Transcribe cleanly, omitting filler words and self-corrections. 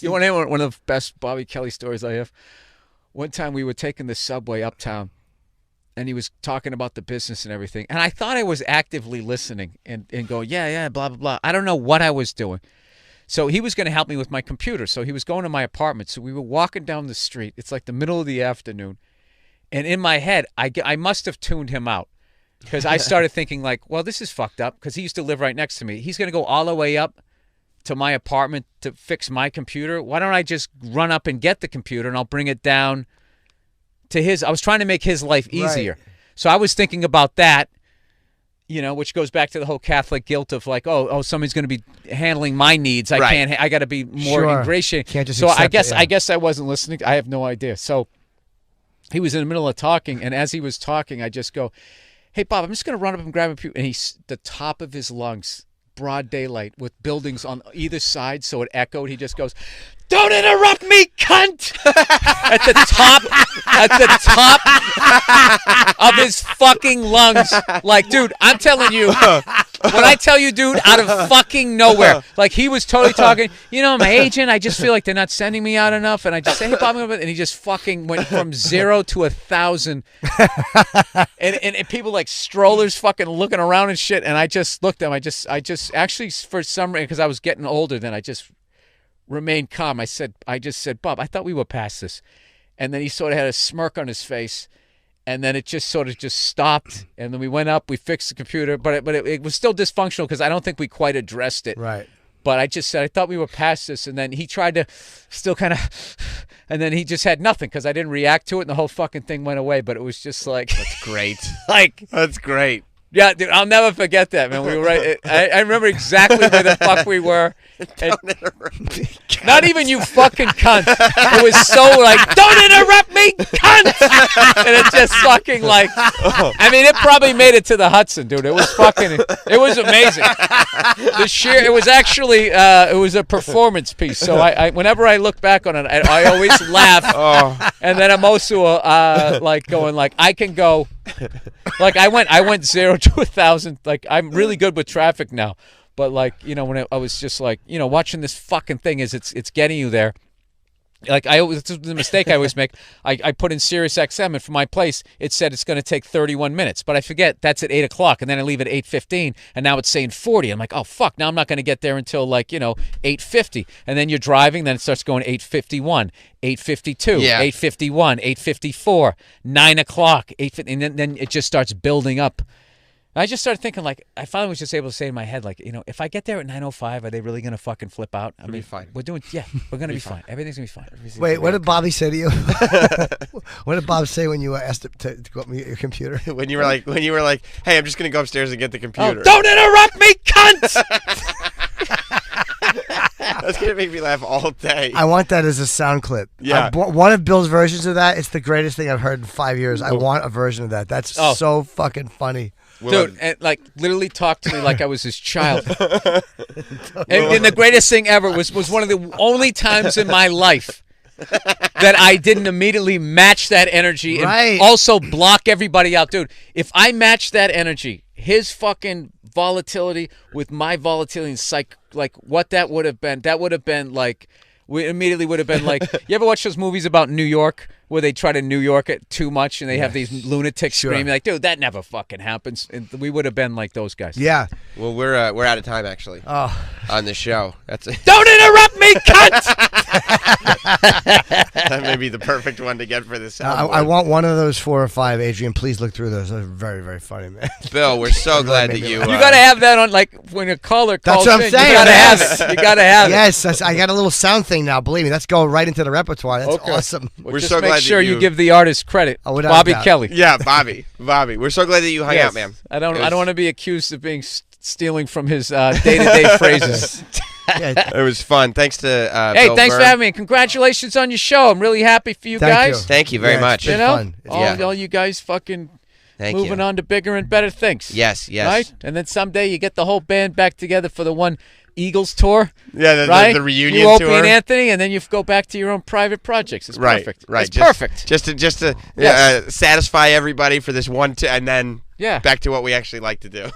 You want to hear one of the best Bobby Kelly stories I have? One time we were taking the subway uptown, and he was talking about the business and everything. And I thought I was actively listening and going, yeah, blah, blah, blah. I don't know what I was doing. So he was going to help me with my computer. So he was going to my apartment. So we were walking down the street. It's like the middle of the afternoon. And in my head, I must have tuned him out. Because I started thinking like, well, this is fucked up. Because he used to live right next to me. He's going to go all the way up to my apartment to fix my computer. Why don't I just run up and get the computer and I'll bring it down to his. I was trying to make his life easier. Right. So I was thinking about that, which goes back to the whole Catholic guilt of like, oh, somebody's going to be handling my needs. I can't. I got to be more ingratiating. Can't just so I I guess I wasn't listening. I have no idea. So he was in the middle of talking, and as he was talking, I just go, "Hey, Bob, I'm just going to run up and grab a computer." And he's the top of his lungs, broad daylight with buildings on either side, so it echoed. He just goes, "Don't interrupt me, cunt!" at the top of his fucking lungs. Like, dude, I'm telling you, when I tell you, dude, out of fucking nowhere, like he was totally talking. My agent, I just feel like they're not sending me out enough, and I just say, "Hey, Bob," and he just fucking went from 0 to 1,000, and people like strollers fucking looking around and shit, and I just looked at him. I just actually for some reason because I was getting older, then I just remained calm. I just said, "Bob, I thought we were past this." And then he sort of had a smirk on his face, and then it just sort of just stopped. And then we went up, we fixed the computer, but it was still dysfunctional because I don't think we quite addressed it. Right. But I just said, I thought we were past this. And then he tried to still kind of, and then he just had nothing because I didn't react to it, and the whole fucking thing went away. But it was just like, that's great. That's great. Yeah, dude, I'll never forget that, man. We were right. I remember exactly where the fuck we were. Not even you fucking cunt. It was so like, don't interrupt me, cunt! And it just fucking like, I mean, it probably made it to the Hudson, dude. It was amazing. It was actually, it was a performance piece. So I whenever I look back on it, I always laugh. And then I'm also like going like, I can go. Like I went 0 to 1,000. Like I'm really good with traffic now, but like when I was just like watching this fucking thing as it's getting you there. Like it's the mistake I always make. I put in Sirius XM, and for my place it said it's going to take 31 minutes, but I forget that's at 8 o'clock, and then I leave at 8:15, and now it's saying 40. I'm like, oh fuck, now I'm not going to get there until like 8:50, and then you're driving, then it starts going 8:51, 8:52, 8:51, 8:54, 9 o'clock, 8:50, and then it just starts building up. I just started thinking, like, I finally was just able to say in my head, like, if I get there at 9:05, are they really going to fucking flip out? I mean, fine. We're going to be fine. Everything's going to be fine. Wait, what did Bobby say to you? What did Bob say when you asked him to go up and get your computer? When you were like, hey, I'm just going to go upstairs and get the computer. Oh, don't interrupt me, cunt! That's going to make me laugh all day. I want that as a sound clip. Yeah. One of Bill's versions of that, it's the greatest thing I've heard in 5 years. I want a version of that. That's so fucking funny. Dude, and like literally talked to me like I was his child. and the greatest thing ever was one of the only times in my life that I didn't immediately match that energy and also block everybody out. Dude, if I matched that energy, his fucking volatility with my volatility and like what that would have been like, we immediately would have been like, you ever watch those movies about New York where they try to New York it too much and they have these lunatics screaming like, dude, that never fucking happens. And we would have been like those guys. Yeah. Well, we're out of time actually. On the show. That's it. Don't interrupt me, cunt! That may be the perfect one to get for this. I want one of those 4 or 5. Adrian, please look through those. Those are very, very funny, man. Bill, we're so glad that you. You gotta have that on, like when a caller calls. That's what I'm saying. You gotta have it. You gotta have it. Yes, I got a little sound thing now. Believe me, that's going right into the repertoire. That's awesome. We're just so glad make sure that you give the artist credit. Bobby Kelly. Yeah, Bobby. We're so glad that you hung out, man. I don't want to be accused of being stealing from his day-to-day phrases. It was fun. Thanks to Hey, Bill thanks Burr. for having me. Congratulations on your show. I'm really happy for you guys. Thank you very much. It's been fun. All you guys fucking moving on to bigger and better things. Yes. Right? And then someday you get the whole band back together for the one Eagles tour. Yeah, right? the reunion you, tour. Opie and Anthony, and then you go back to your own private projects. It's perfect. Right. It's perfect. Just to satisfy everybody for this one, and then back to what we actually like to do.